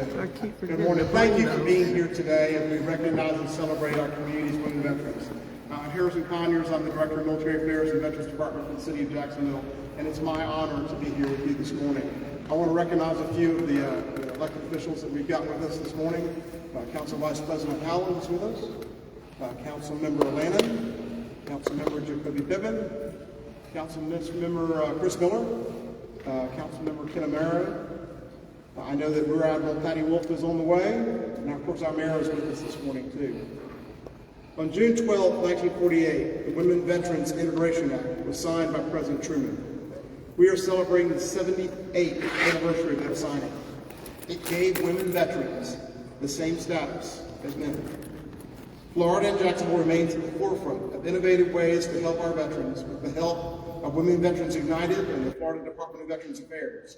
Good morning. Thank you for being here today as we recognize and celebrate our community's women veterans. I'm Harrison Conyers. I'm the Director of Military Affairs and Veterans Department for the City of Jacksonville, and it's my honor to be here with you this morning. I want to recognize a few of the elected officials that we've got with us this morning. Council Vice President Howland is with us. Council Member Lannon. Council Member Jacoby Piven. Council Member Chris Miller. Council Member Ken Amaro. I know that Rear Admiral Patty Wolf is on the way, and of course our mayor is with us this morning too. On June 12, 1948, the Women Veterans Integration Act was signed by President Truman. We are celebrating the 78th anniversary of that signing. It gave women veterans the same status as men. Florida and Jacksonville remains at the forefront of innovative ways to help our veterans with the help of Women Veterans United and the Florida Department of Veterans Affairs,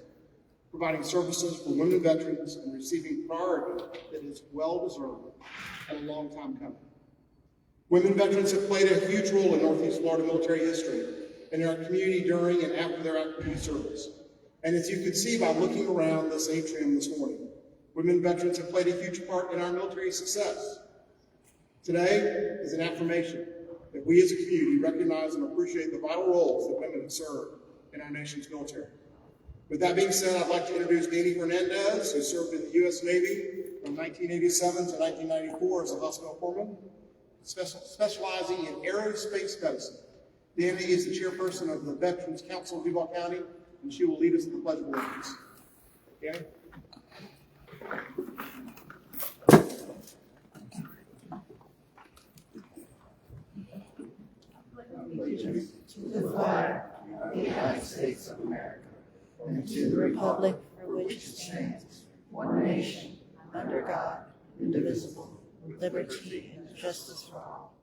providing services for women veterans and receiving priority that is well-deserved and a long time coming. Women veterans have played a huge role in Northeast Florida military history and in our community during and after their active duty service. And as you can see by looking around this atrium this morning, women veterans have played a huge part in our military success. Today is an affirmation that we as a community recognize and appreciate the vital roles that women have served in our nation's military. With that being said, I'd like to introduce Danny Hernandez, who served in the U.S. Navy from 1987 to 1994 as a hospital corpsman, specializing in aerospace medicine. Danny is the chairperson of the Veterans Council of Duval County, and she will lead us in the Pledge of Allegiance. Danny? Allegiance to the flag of the United States of America, and to the republic for which it stands, one nation, under God, indivisible, with liberty and justice for all.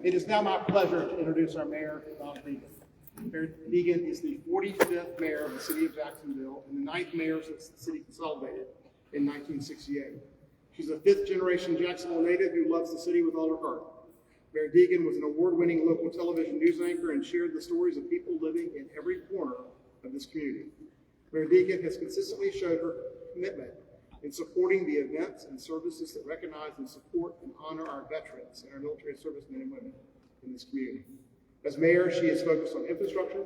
It is now my pleasure to introduce our mayor, Don Deegan. Mayor Deegan is the 45th mayor of the city of Jacksonville and the 9th mayor since the city consolidated in 1968. She's a fifth-generation Jacksonville native who loves the city with all her heart. Mayor Deegan was an award-winning local television news anchor and shared the stories of people living in every corner of this community. Mayor Deegan has consistently showed her commitment in supporting the events and services that recognize and support and honor our veterans and our military servicemen and women in this community. As mayor, she is focused on infrastructure,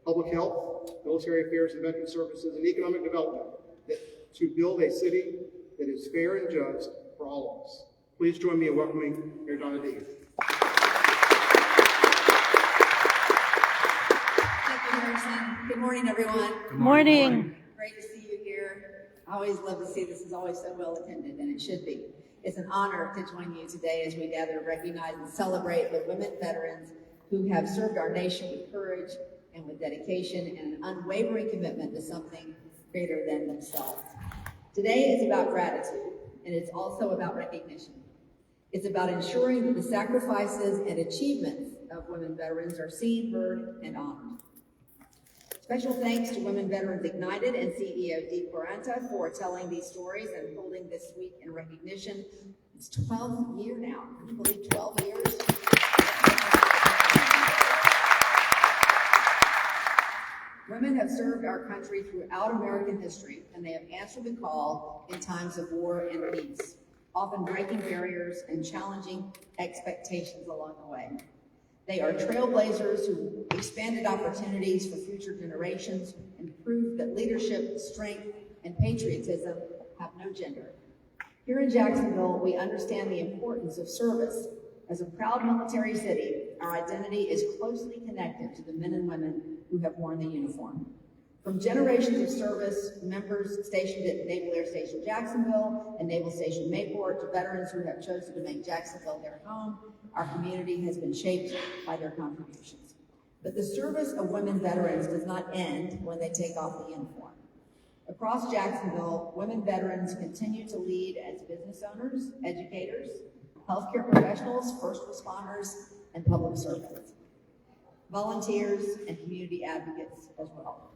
public health, military affairs and veteran services, and economic development to build a city that is fair and just for all of us. Please join me in welcoming Mayor Donna Deegan. Thank you, Harrison. Good morning, everyone. Good morning. Great to see you here. I always love to see this is always so well attended, and it should be. It's an honor to join you today as we gather to recognize and celebrate the women veterans who have served our nation with courage and with dedication and an unwavering commitment to something greater than themselves. Today is about gratitude, and it's also about recognition. It's about ensuring that the sacrifices and achievements of women veterans are seen, heard, and honored. Special thanks to Women Veterans Ignited and CEO Dee Quaranta for telling these stories and holding this week in recognition. It's 12 years now. Can you believe 12 years? Women have served our country throughout American history, and they have answered the call in times of war and peace, often breaking barriers and challenging expectations along the way. They are trailblazers who expanded opportunities for future generations and proved that leadership, strength, and patriotism have no gender. Here in Jacksonville, we understand the importance of service. As a proud military city, our identity is closely connected to the men and women who have worn the uniform. From generations of service, members stationed at Naval Air Station Jacksonville and Naval Station Mayport, to veterans who have chosen to make Jacksonville their home, our community has been shaped by their contributions. But the service of women veterans does not end when they take off the uniform. Across Jacksonville, women veterans continue to lead as business owners, educators, healthcare professionals, first responders, and public servants, volunteers, and community advocates as well.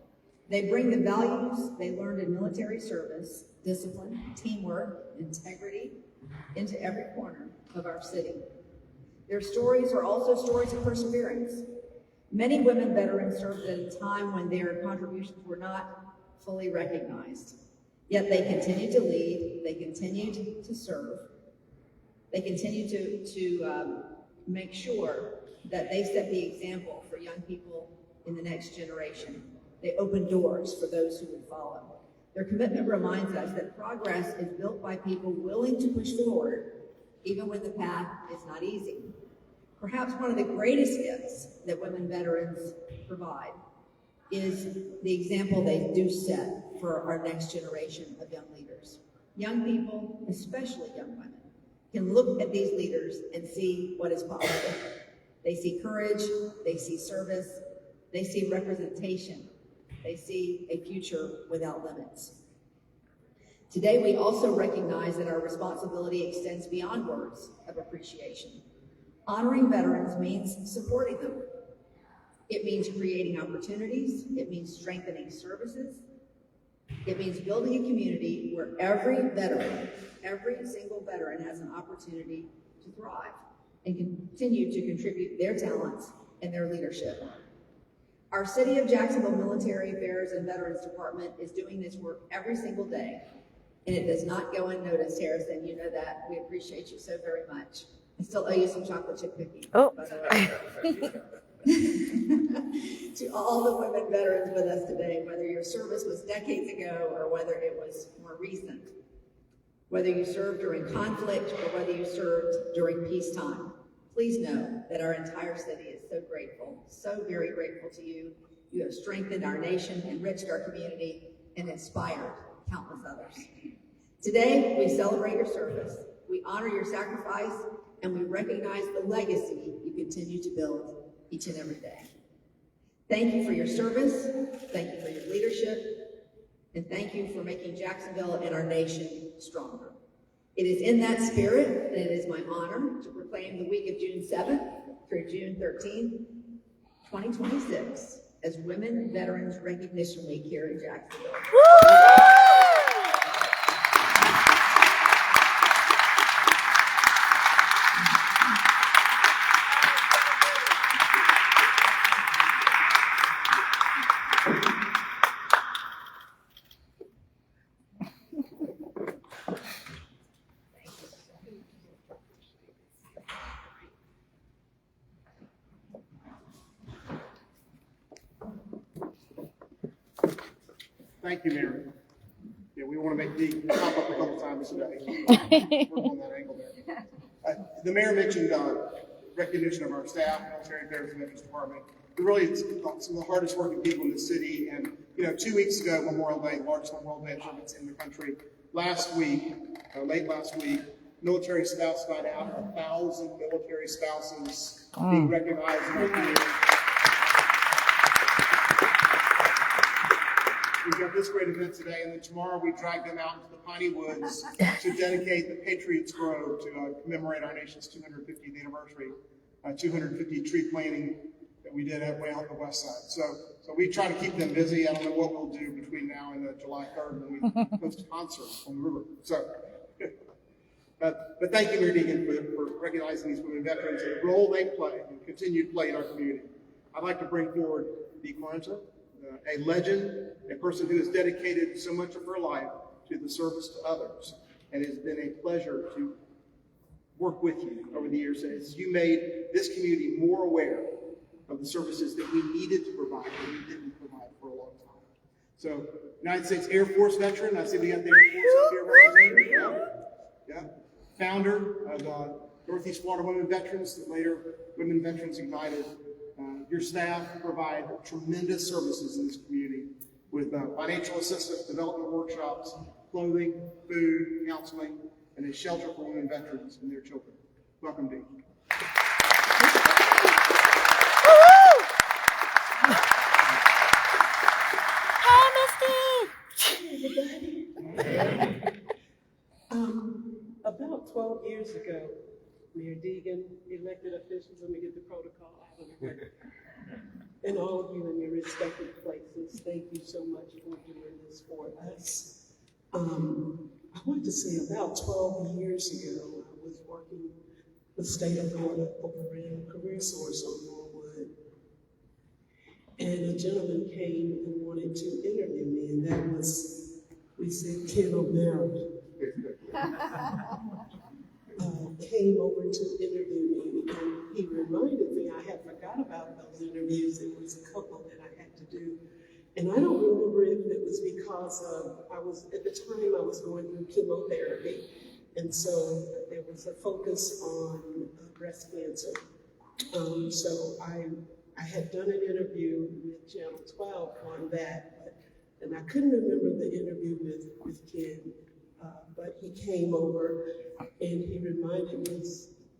They bring the values they learned in military service, discipline, teamwork, integrity, into every corner of our city. Their stories are also stories of perseverance. Many women veterans served at a time when their contributions were not fully recognized. Yet they continued to lead, they continued to serve, they continued to make sure that they set the example for young people in the next generation. They opened doors for those who would follow. Their commitment reminds us that progress is built by people willing to push forward, even when the path is not easy. Perhaps one of the greatest gifts that women veterans provide is the example they do set for our next generation of young leaders. Young people, especially young women, can look at these leaders and see what is possible. They see courage, they see service, they see representation, they see a future without limits. Today, we also recognize that our responsibility extends beyond words of appreciation. Honoring veterans means supporting them. It means creating opportunities. It means strengthening services. It means building a community where every veteran, every single veteran has an opportunity to thrive and continue to contribute their talents and their leadership. Our City of Jacksonville Military Affairs and Veterans Department is doing this work every single day, and it does not go unnoticed, Harrison. You know that. We appreciate you so very much. I still owe you some chocolate chip cookies, by the way. To all the women veterans with us today, whether your service was decades ago or whether it was more recent, whether you served during conflict or whether you served during peacetime, please know that our entire city is so grateful, so very grateful to you. You have strengthened our nation, enriched our community, and inspired countless others. Today, we celebrate your service, we honor your sacrifice, and we recognize the legacy you continue to build each and every day. Thank you for your service, thank you for your leadership, and thank you for making Jacksonville and our nation stronger. It is in that spirit that it is my honor to proclaim the week of June 7th through June 13th, 2026 as Women Veterans Recognition Week here in Jacksonville. Thank you, Mary. Yeah, we want to make D pop up a couple times today. Work on that angle there. The mayor mentioned recognition of our staff, Military Affairs and Veterans Department. Really, it's some of the hardest working people in the city. And 2 weeks ago, Memorial Day, the largest Memorial Day observance in the country. Last week, late last week, military spouse got out 1,000 military spouses being recognized in our community. We've got this great event today, and then tomorrow we drag them out into the Piney Woods to dedicate the Patriots Grove to commemorate our nation's 250th anniversary, 250 tree planting that we did way out on the west side. So we try to keep them busy. I don't know what we'll do between now and July 3rd when we host a concert on the river. So, but thank you, Mayor Deegan, for recognizing these women veterans and the role they play and continue to play in our community. I'd like to bring forward Dee Clemenza, a legend, a person who has dedicated so much of her life to the service to others. And it has been a pleasure to work with you over the years as you made this community more aware of the services that we needed to provide that we didn't provide for a long time. So, United States Air Force veteran, I see we got the Air Force up here represented. Yeah. Founder of Northeast Florida Women Veterans, later Women Veterans United. Your staff provide tremendous services in this community with financial assistance, development workshops, clothing, food, counseling, and a shelter for women veterans and their children. Welcome, Dee. About 12 years ago, Mayor Deegan, elected officials, let me get the protocol out of the way, and all of you in your respective places, thank you so much for doing this for us. I want to say about 12 years ago, I was working the state of Florida over in Career Source on Norwood. And a gentleman came and wanted to interview me, and that was, we said, Ken O'Mara. Came over to interview me, and he reminded me, I had forgot about those interviews. There was a couple that I had to do. And I don't remember if it was because at the time I was going through chemotherapy. And so there was a focus on breast cancer. So I had done an interview with Channel 12 on that, and I couldn't remember the interview with Ken. But he came over and he reminded me,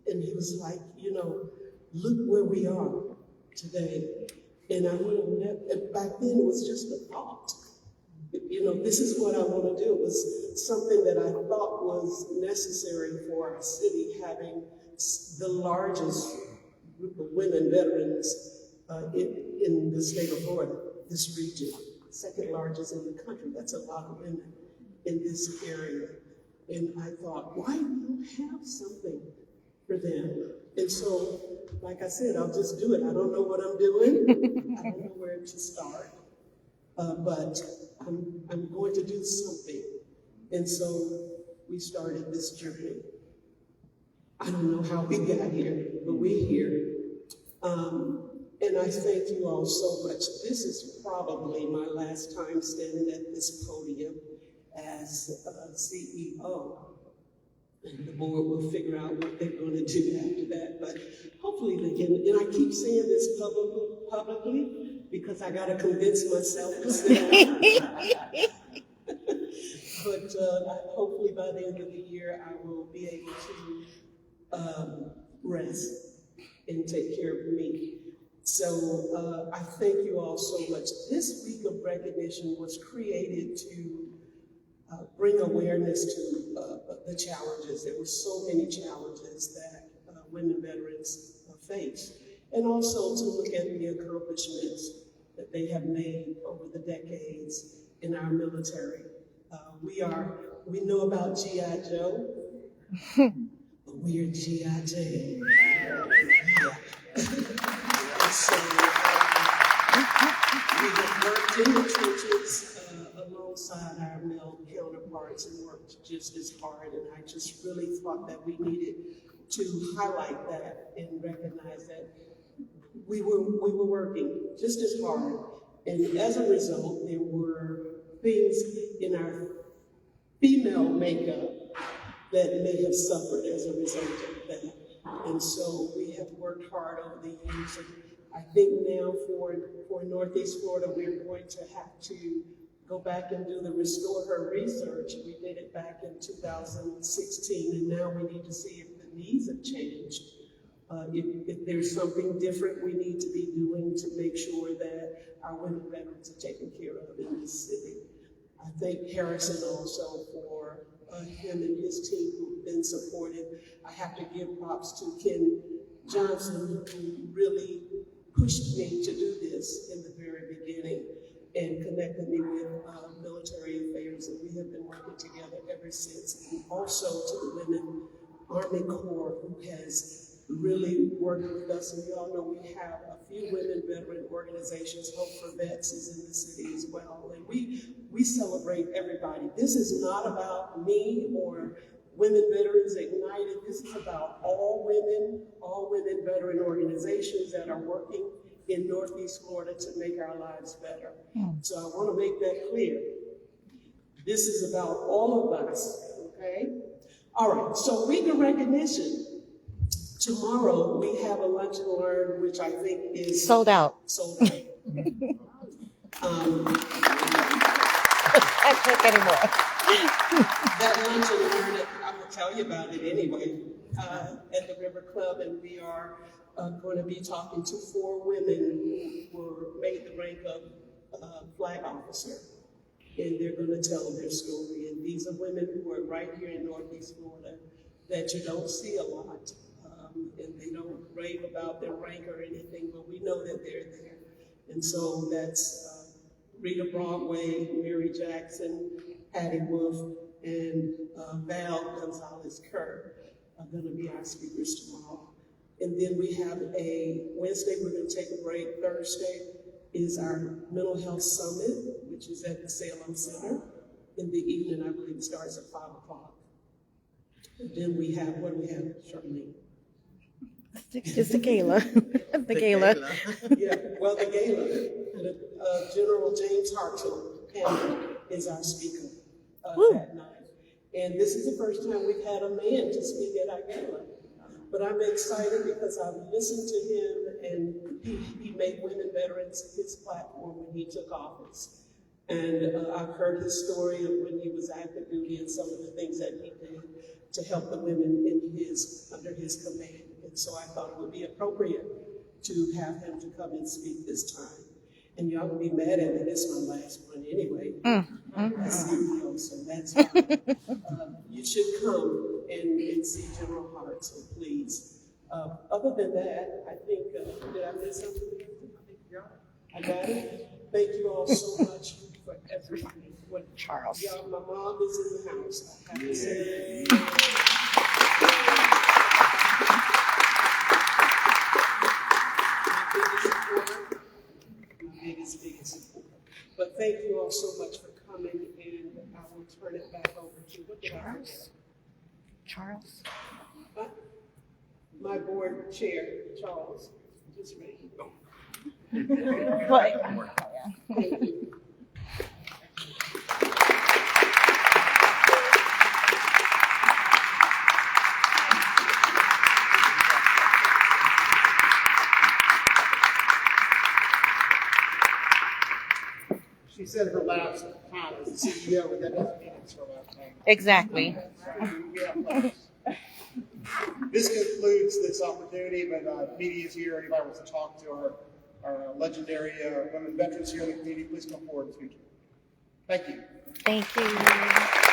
and he was like, you know, look where we are today. And I would have never, back then it was just a thought. You know, this is what I want to do. It was something that I thought was necessary for our city, having the largest group of women veterans in the state of Florida, this region, second largest in the country. That's a lot of women in this area. And I thought, why not have something for them? And so, like I said, I'll just do it. I don't know what I'm doing. I don't know where to start. But I'm going to do something. And so we started this journey. I don't know how we got here, but we're here. And I thank you all so much. This is probably my last time standing at this podium as CEO. And the board will figure out what they're going to do after that. But hopefully they can. And I keep saying this publicly because I got to convince myself to stay. But hopefully by the end of the year, I will be able to rest and take care of me. So I thank you all so much. This week of recognition was created to bring awareness to the challenges. There were so many challenges that women veterans face, and also to look at the accomplishments that they have made over the decades in our military. We know about G.I. Joe, but we are G.I. Jane. And so we have worked in the trenches alongside our male counterparts and worked just as hard. And I just really thought that we needed to highlight that and recognize that we were working just as hard. And as a result, there were things in our female makeup that may have suffered as a result of that. And so we have worked hard over the years. And I think now for Northeast Florida, we're going to have to go back and do the Restore Her research. We did it back in 2016, and now we need to see if the needs have changed. If there's something different we need to be doing to make sure that our women veterans are taken care of in this city. I thank Harrison also for him and his team who've been supportive. I have to give props to Ken Johnson, who really pushed me to do this in the very beginning and connected me with military affairs, and we have been working together ever since. And also to the Women Army Corps, who has really worked with us. And you all know we have a few women veteran organizations. Hope for Vets is in the city as well. And we celebrate everybody. This is not about me or Women Veterans Ignited. This is about all women veteran organizations that are working in Northeast Florida to make our lives better. So I want to make that clear. This is about all of us, okay? All right, so week of recognition. Tomorrow we have a lunch and learn, which I think is Sold out. Sold out. Can't cook anymore. That lunch and learn, I'm going to tell you about it anyway, at the River Club, and we are going to be talking to 4 women who were made the rank of flag officer, and they're going to tell their story. And these are women who are right here in Northeast Florida that you don't see a lot, and they don't rave about their rank or anything, but we know that they're there. And so that's Rita Broadway, Mary Jackson, Patty Wolf, and Val Gonzalez Kerr. are going to be our speakers tomorrow. And then we have a Wednesday, we're going to take a break. Thursday is our mental health summit, which is at the Salem Center. In the evening, I believe it starts at 5 o'clock. And then we have, what do we have, Charlene? Just the gala. The gala. Yeah, well, the gala, General James Hartzell is our speaker that night. And this is the first time we've had a man to speak at our gala. But I'm excited because I've listened to him, and he made women veterans his platform when he took office. And I've heard his story of when he was active duty and some of the things that he did to help the women under his command. And so I thought it would be appropriate to have him to come and speak this time. And y'all will be mad at me, this is my last one anyway. As CEO, so that's fine. You should come and see General Hart, so please. Other than that, I think, did I miss something? I got it. Thank you all so much for everything. Charles. Y'all, my mom is in the house. I have to say. Biggest supporter. But thank you all so much for coming, and I will turn it back over to what did I forget? Charles. My board chair, Charles. Just ready. What? Thank you. She said her last time as the CEO, but that doesn't mean it's her last time. Exactly. This concludes this opportunity, but media is here. Anybody wants to talk to our legendary women veterans here in the community, please come forward and speak. Thank you. Thank you.